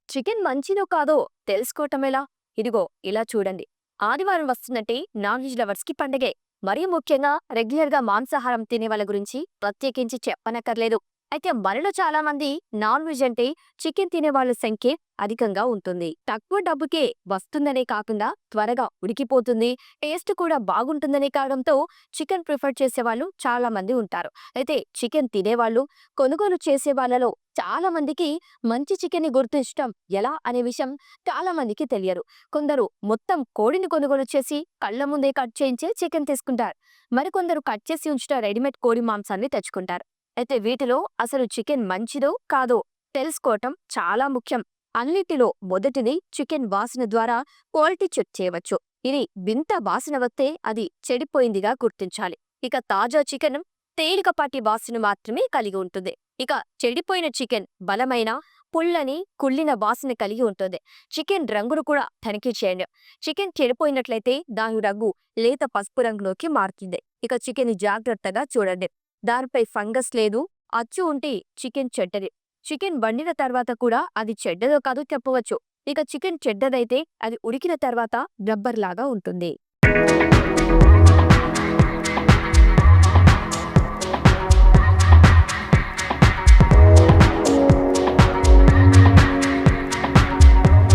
Chicken మంచిదో కాదో తెలుసుకోవటమెలా? ఇదిగో ఇలా చూడండి. ఆదివారం వస్తుందంటే నాన్ వెజ్ లవర్స్‌కి పండగే. మరీ ముఖ్యంగా రెగ్యులర్‌గా మాంసాహారం తినే వాళ్ళ గురించి ప్రత్యేకించి చెప్పనక్కర్లేదు. అయితే మనలో చాలా మంది నాన్ వెజ్ అంటే చికెన్ తినేవాళ్ళ సంఖ్యే అధికంగా ఉంటుంది. తక్కువ డబ్బుకే వస్తుందనే కాకుండా త్వరగా ఉడికిపోతుంది, టేస్ట్ కూడా బాగుంటుందనే కారణంతో చికెన్ ప్రిఫర్ చేసేవాళ్ళు చాలా మంది ఉంటారు. అయితే చికెన్ తినేవాళ్ళు, కొనుగోలు చేసే వాళ్ళలో చాలా మందికి మంచి చికెన్‌ని గుర్తించటం ఎలా అనే విషయం చాలా మందికి తెలియదు. కొందరు మొత్తం కోడిని కొనుగోలు చేసి కళ్ళ ముందే కట్ చేయించే చికెన్ తీసుకుంటారు. మరికొందరు కట్ చేసి ఉంచిన రెడీమేడ్ కోడి మాంసాన్ని తెచ్చుకుంటారు. అయితే వీటిలో అసలు చికెన్ మంచిదో కాదో తెలుసుకోవటం చాలా ముఖ్యం. అన్నిటిలో మొదటిది చికెన్ వాసన ద్వారా క్వాలిటీ చెక్ చేయవచ్చు. ఇది వింత వాసన వస్తే అది చెడిపోయిందిగా గుర్తించాలి. ఇక తాజా చికెన్ తేలికపాటి వాసన మాత్రమే కలిగి ఉంటుంది. ఇక చెడిపోయిన చికెన్ బలమైన పుల్లని కుళ్ళిన వాసన కలిగి ఉంటుంది. చికెన్ రంగును కూడా తనిఖీ చేయండి. చికెన్ చెడిపోయినట్లయితే దాని రంగు లేత పసుపు రంగులోకి మారుతుంది. ఇక చికెన్ జాగ్రత్తగా చూడండి. దానిపై ఫంగస్ లేదు, అచ్చు ఉంటే చికెన్ చెడ్డది. చికెన్ వండిన తర్వాత కూడా అది చెడ్డదో కాదో చెప్పవచ్చు. ఇక చికెన్ చెడ్డదైతే అది ఉడికిన తర్వాత రబ్బర్ లాగా ఉంటుంది.